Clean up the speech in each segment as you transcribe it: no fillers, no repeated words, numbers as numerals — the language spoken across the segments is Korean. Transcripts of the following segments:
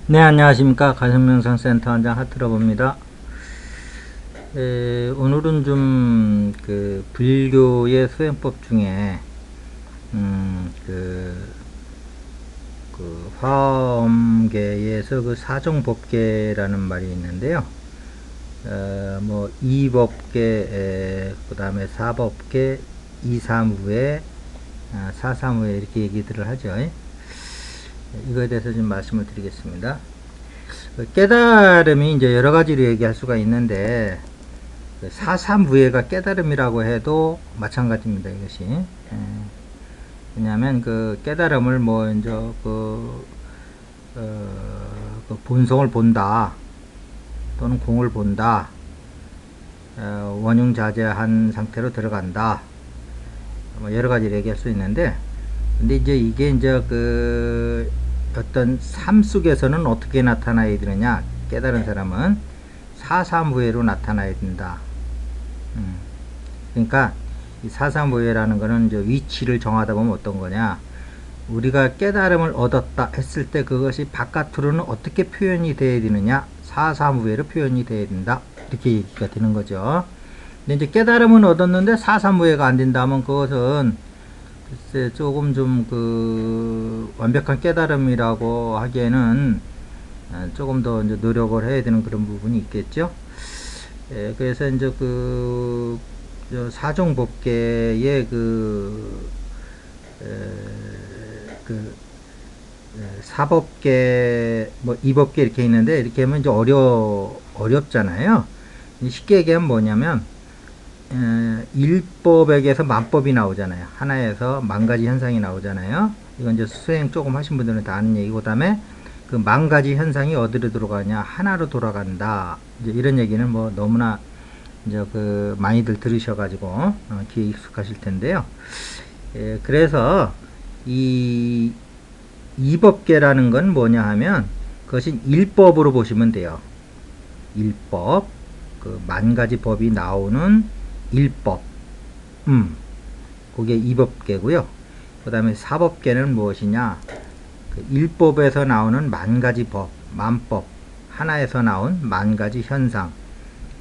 네, 안녕하십니까. 가정명상센터 원장 하트러브입니다. 오늘은 좀, 불교의 수행법 중에, 화엄계에서 사종법계라는 말이 있는데요. 이법계, 그 다음에 사법계, 이사무회, 사사무회 이렇게 얘기들을 하죠. 이거에 대해서 좀 말씀을 드리겠습니다. 깨달음이 이제 여러 가지로 얘기할 수가 있는데, 사사무예가 깨달음이라고 해도 마찬가지입니다, 이것이. 왜냐하면 그 깨달음을 이제 본성을 본다, 또는 공을 본다, 원흉자재한 상태로 들어간다, 여러 가지로 얘기할 수 있는데, 근데 이제 이게 이제 어떤 삶 속에서는 어떻게 나타나야 되느냐, 깨달은 사람은 사사무예로 나타나야 된다. 그러니까 이 사사무예라는 거는 이제 위치를 정하다 보면 어떤 거냐, 우리가 깨달음을 얻었다 했을 때 그것이 바깥으로는 어떻게 표현이 되어야 되느냐, 사사무예로 표현이 되어야 된다, 이렇게 얘기가 되는 거죠. 근데 이제 깨달음은 얻었는데 사사무예가 안 된다면 그것은 글쎄 조금 좀 완벽한 깨달음이라고 하기에는 조금 더 이제 노력을 해야 되는 그런 부분이 있겠죠. 그래서 이제 사종법계의 사법계, 이법계 이렇게 있는데, 이렇게 하면 이제 어렵잖아요. 쉽게 얘기하면 뭐냐면, 일법에게서 만법이 나오잖아요. 하나에서 만 가지 현상이 나오잖아요. 이건 이제 수행 조금 하신 분들은 다 아는 얘기고, 그 다음에 그 만 가지 현상이 어디로 돌아가냐, 하나로 돌아간다. 이제 이런 얘기는 너무나 이제 많이들 들으셔가지고 귀에 익숙하실 텐데요. 그래서 이 이법계라는 건 뭐냐 하면 그것은 일법으로 보시면 돼요. 일법, 만 가지 법이 나오는 일법, 그게 이법계고요. 그 다음에 사법계는 무엇이냐, 일법에서 나오는 만 가지 법, 만법, 하나에서 나온 만 가지 현상,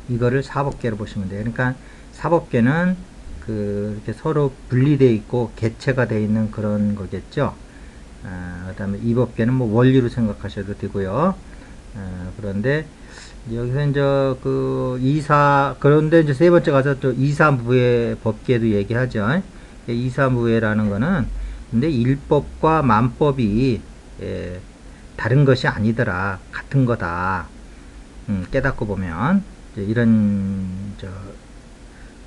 이거를 사법계로 보시면 돼요. 그러니까 사법계는 이렇게 서로 분리되어 있고 개체가 되어 있는 그런 거겠죠. 그 다음에 이법계는 원리로 생각하셔도 되고요. 그런데 여기서 이제 그런데 이제 세 번째 가서 또 이사무예 법계도 얘기하죠. 이사무예라는 거는 근데 일법과 만법이 다른 것이 아니더라, 같은 거다. 깨닫고 보면 이런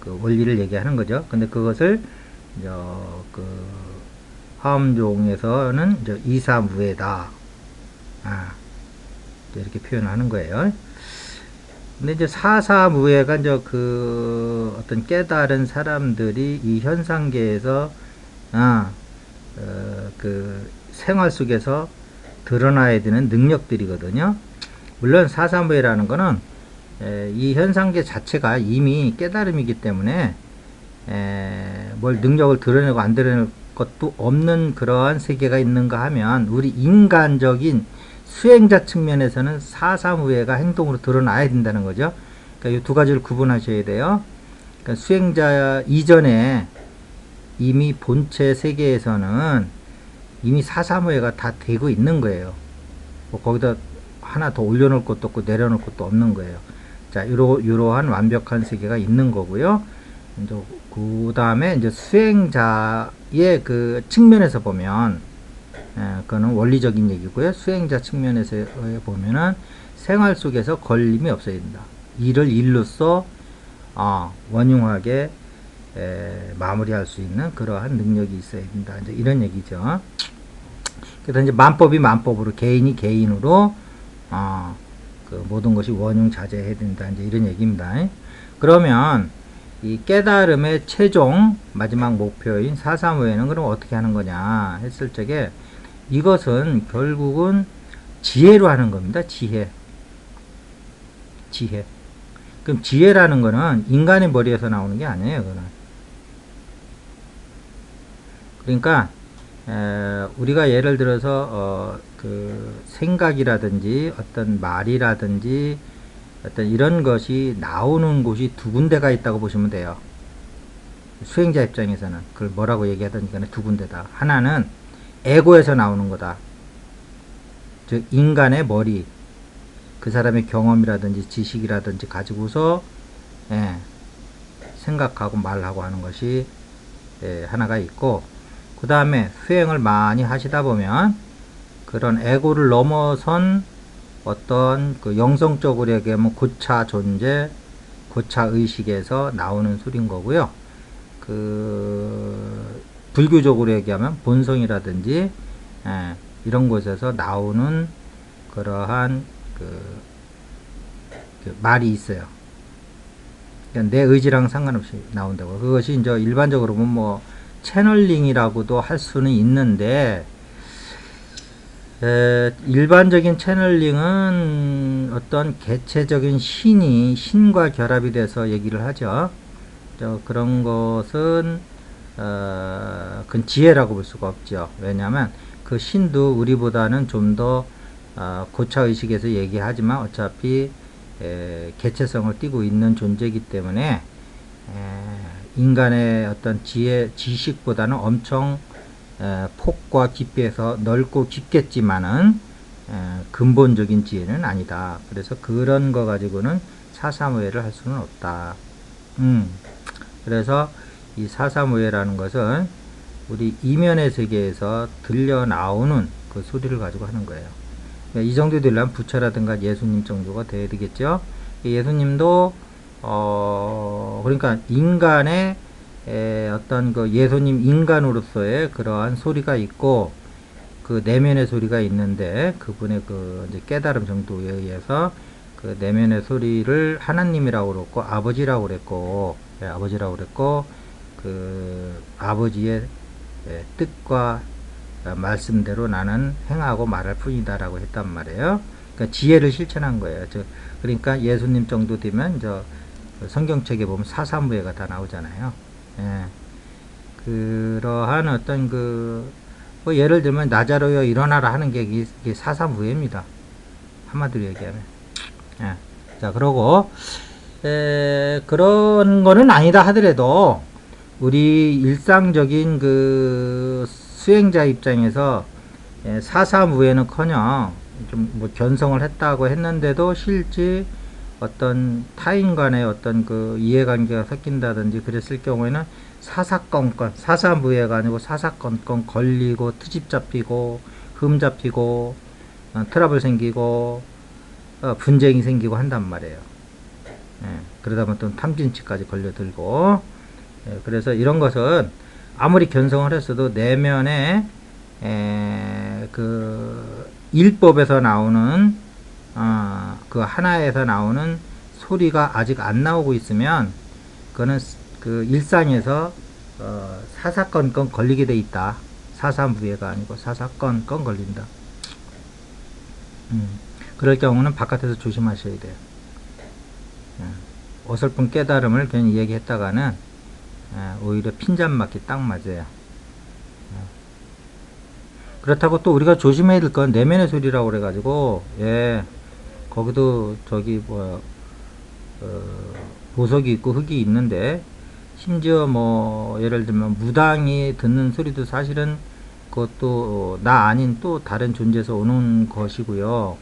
원리를 얘기하는 거죠. 근데 그것을 화엄종에서는 이사무예다, 이렇게 표현하는 거예요. 근데 이제 사사무예가 이제 어떤 깨달은 사람들이 이 현상계에서 생활 속에서 드러나야 되는 능력들이거든요. 물론 사사무예라는 거는 이 현상계 자체가 이미 깨달음이기 때문에 뭘 능력을 드러내고 안 드러낼 것도 없는 그러한 세계가 있는가 하면, 우리 인간적인 수행자 측면에서는 사사무예가 행동으로 드러나야 된다는 거죠. 그러니까 이 두 가지를 구분하셔야 돼요. 그러니까 수행자 이전에 이미 본체 세계에서는 이미 사사무예가 다 되고 있는 거예요. 거기다 하나 더 올려놓을 것도 없고 내려놓을 것도 없는 거예요. 자, 이러한 완벽한 세계가 있는 거고요. 그 다음에 이제 수행자의 측면에서 보면, 그거는 원리적인 얘기고요. 수행자 측면에서 보면은 생활 속에서 걸림이 없어야 된다. 일을 일로써 원흉하게 마무리할 수 있는 그러한 능력이 있어야 된다, 이제 이런 얘기죠. 그래서 이제 만법이 만법으로, 개인이 개인으로 모든 것이 원흉자재해야 된다, 이제 이런 얘기입니다. 그러면 이 깨달음의 최종 마지막 목표인 사사무예는 그럼 어떻게 하는 거냐 했을 적에, 이것은 결국은 지혜로 하는 겁니다. 지혜. 그럼 지혜라는 거는 인간의 머리에서 나오는 게 아니에요. 그거는. 그러니까 우리가 예를 들어서 그 생각이라든지 어떤 말이라든지 어떤 이런 것이 나오는 곳이 두 군데가 있다고 보시면 돼요. 수행자 입장에서는 그걸 뭐라고 얘기하든지 간에 두 군데다. 하나는 에고에서 나오는 거다. 즉 인간의 머리, 그 사람의 경험이라든지 지식이라든지 가지고서 생각하고 말하고 하는 것이 하나가 있고, 그 다음에 수행을 많이 하시다 보면 그런 에고를 넘어선 어떤 그 영성적으로 얘기하면 고차 존재, 고차 의식에서 나오는 소리인 거고요. 그 불교적으로 얘기하면 본성이라든지 이런 곳에서 나오는 그러한 그 말이 있어요. 그러니까 내 의지랑 상관없이 나온다고. 그것이 이제 일반적으로 보면 뭐 채널링이라고도 할 수는 있는데, 일반적인 채널링은 어떤 개체적인 신과 결합이 돼서 얘기를 하죠. 그런 것은 그건 지혜라고 볼 수가 없죠. 왜냐하면 그 신도 우리보다는 좀 더 고차의식에서 얘기하지만 어차피 개체성을 띠고 있는 존재이기 때문에 인간의 어떤 지식보다는 엄청 폭과 깊이에서 넓고 깊겠지만은 근본적인 지혜는 아니다. 그래서 그런 거 가지고는 사사무예를 할 수는 없다. 그래서 이 사사무예라는 것은 우리 이면의 세계에서 들려 나오는 그 소리를 가지고 하는 거예요. 이 정도 되려면 부처라든가 예수님 정도가 돼야 되겠죠. 예수님도 그러니까 인간의 어떤 그 예수님 인간으로서의 그러한 소리가 있고, 그 내면의 소리가 있는데, 그분의 그 이제 깨달음 정도에 의해서 그 내면의 소리를 하나님이라고 그랬고 아버지라고 그랬고, 아버지라고 그랬고, 그 아버지의 뜻과 말씀대로 나는 행하고 말할 뿐이다라고 했단 말이에요. 그러니까 지혜를 실천한 거예요. 그러니까 예수님 정도 되면 성경책에 보면 사사무예가 다 나오잖아요. 그러한 어떤 뭐 예를 들면 나자로여 일어나라 하는 게 이게 사사무예입니다. 한마디로 얘기하면. 자, 그러고 그런 거는 아니다 하더라도 우리 일상적인 그 수행자 입장에서 사사무예는커녕 좀 뭐 견성을 했다고 했는데도 실제 어떤 타인 간의 어떤 그 이해관계가 섞인다든지 그랬을 경우에는 사사건건, 사사무예가 아니고 사사건건 걸리고 트집 잡히고 흠 잡히고 트러블 생기고 분쟁이 생기고 한단 말이에요. 그러다 보면 또 탐진치까지 걸려들고, 그래서 이런 것은 아무리 견성을 했어도 내면에 그 일법에서 나오는 그 하나에서 나오는 소리가 아직 안 나오고 있으면 그거는 그 일상에서 사사건건 걸리게 돼 있다. 사사무예가 아니고 사사건건 걸린다. 그럴 경우는 바깥에서 조심하셔야 돼요. 어설픈 깨달음을 괜히 얘기했다가는 오히려 핀잔 맞기 딱 맞아요. 그렇다고 또 우리가 조심해야 될 건 내면의 소리라고 그래가지고, 거기도 보석이 있고 흙이 있는데, 심지어 뭐 예를 들면 무당이 듣는 소리도 사실은 그것도 나 아닌 또 다른 존재에서 오는 것이고요.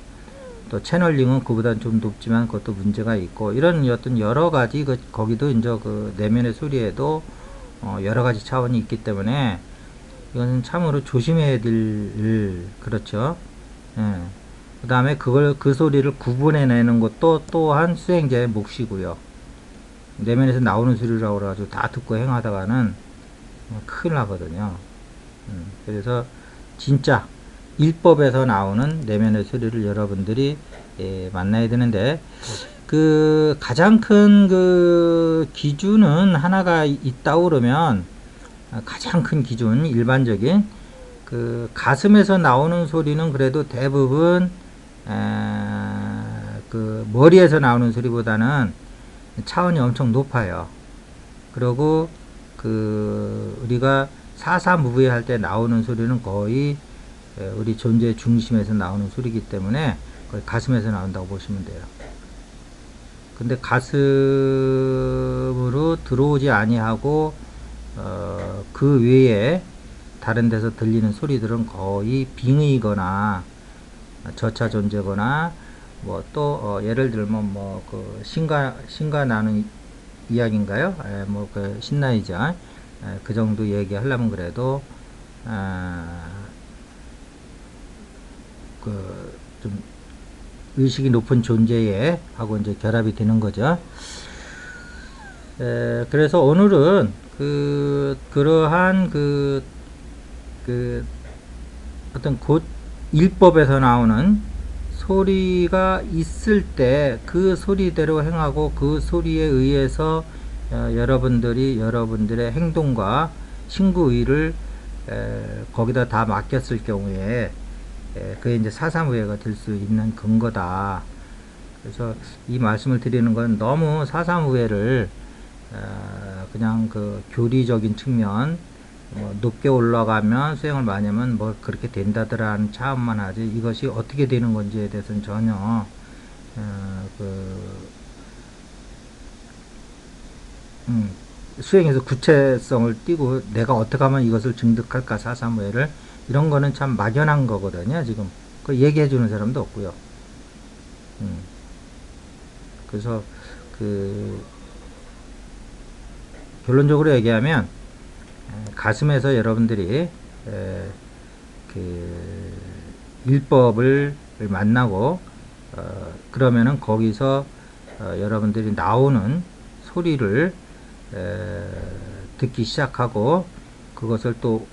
또 채널링은 그보다는 좀 높지만 그것도 문제가 있고, 이런 어떤 여러 가지 거기도 이제 그 내면의 소리에도 여러 가지 차원이 있기 때문에 이거는 참으로 조심해야 될, 그렇죠. 그 다음에 그 소리를 구분해내는 것도 또한 수행자의 몫이고요. 내면에서 나오는 소리라고 해가지고 다 듣고 행하다가는 큰일 나거든요. 그래서 진짜 일법에서 나오는 내면의 소리를 여러분들이 만나야 되는데, 그 가장 큰 그 기준은 하나가 있다고 그러면, 가장 큰 기준 일반적인 그 가슴에서 나오는 소리는 그래도 대부분 그 머리에서 나오는 소리보다는 차원이 엄청 높아요. 그리고 그 우리가 사사무부에 할 때 나오는 소리는 거의 우리 존재의 중심에서 나오는 소리이기 때문에 거의 가슴에서 나온다고 보시면 돼요. 근데 가슴으로 들어오지 아니하고 그 외에 다른 데서 들리는 소리들은 거의 빙의거나 저차 존재거나 뭐 또 예를 들면 뭐 그 신가 나는 이야기인가요? 뭐 그 신나이자 그 정도 얘기하려면 그래도 그 좀 의식이 높은 존재에 하고 이제 결합이 되는 거죠. 그래서 오늘은 그러한 어떤 곧 일법에서 나오는 소리가 있을 때 그 소리대로 행하고 그 소리에 의해서 여러분들의 행동과 신구의를 거기다 다 맡겼을 경우에 그게 이제 사사무예가 될 수 있는 근거다. 그래서 이 말씀을 드리는 건 너무 사사무예를 그냥 그 교리적인 측면 높게 올라가면 수행을 많이 하면 뭐 그렇게 된다더라는 차원만 하지 이것이 어떻게 되는 건지에 대해서는 전혀 수행에서 구체성을 띠고 내가 어떻게 하면 이것을 증득할까 사사무예를 이런 거는 참 막연한 거거든요. 지금 그 얘기해 주는 사람도 없고요. 그래서 결론적으로 얘기하면 가슴에서 여러분들이 일법을 만나고 그러면은 거기서 여러분들이 나오는 소리를 듣기 시작하고 그것을 또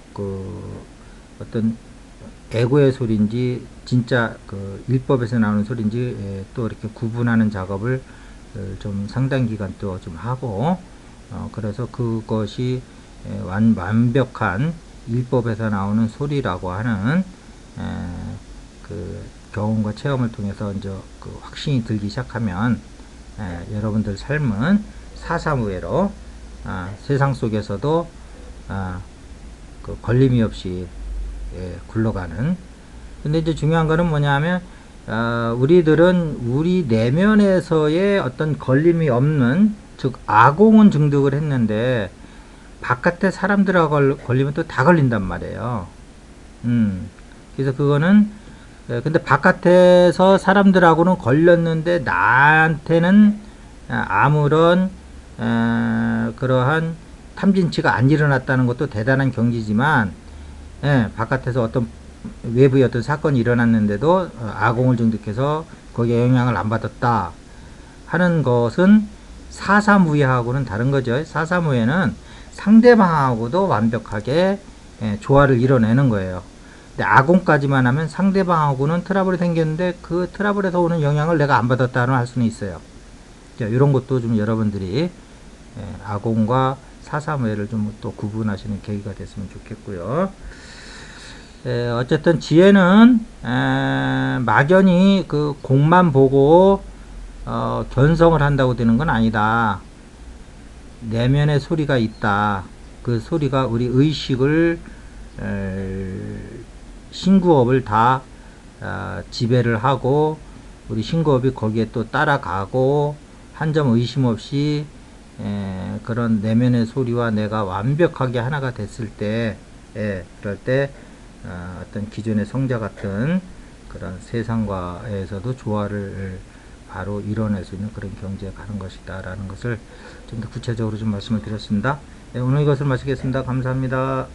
어떤 에고의 소리인지 진짜 일법에서 나오는 소리인지 또 이렇게 구분하는 작업을 좀 상당 기간 또 좀 하고 그래서 그것이 완벽한 일법에서 나오는 소리라고 하는 경험과 체험을 통해서 이제 확신이 들기 시작하면 여러분들 삶은 사사무예로 세상 속에서도 걸림이 없이 굴러가는. 근데 이제 중요한 거는 뭐냐면 우리들은 우리 내면에서의 어떤 걸림이 없는 즉 아공은 증득을 했는데 바깥에 사람들하고 걸리면 또 다 걸린단 말이에요. 그래서 그거는 근데 바깥에서 사람들하고는 걸렸는데 나한테는 아무런 그러한 탐진치가 안 일어났다는 것도 대단한 경지지만 바깥에서 어떤 외부의 어떤 사건이 일어났는데도 아공을 증득해서 거기에 영향을 안 받았다 하는 것은 사사무예하고는 다른 거죠. 사사무예는 상대방하고도 완벽하게 조화를 이뤄내는 거예요. 근데 아공까지만 하면 상대방하고는 트러블이 생겼는데 그 트러블에서 오는 영향을 내가 안 받았다는 할 수는 있어요. 이런 것도 좀 여러분들이 아공과 사사무예를 좀 또 구분하시는 계기가 됐으면 좋겠고요. 어쨌든 지혜는 막연히 그 공만 보고 견성을 한다고 되는 건 아니다. 내면의 소리가 있다. 그 소리가 우리 의식을 신구업을 다 지배를 하고 우리 신구업이 거기에 또 따라가고 한 점 의심 없이 그런 내면의 소리와 내가 완벽하게 하나가 됐을 때 그럴 때 어떤 기존의 성자 같은 그런 세상과에서도 조화를 바로 이뤄낼 수 있는 그런 경지에 가는 것이다 라는 것을 좀 더 구체적으로 좀 말씀을 드렸습니다. 오늘 이것을 마치겠습니다. 감사합니다.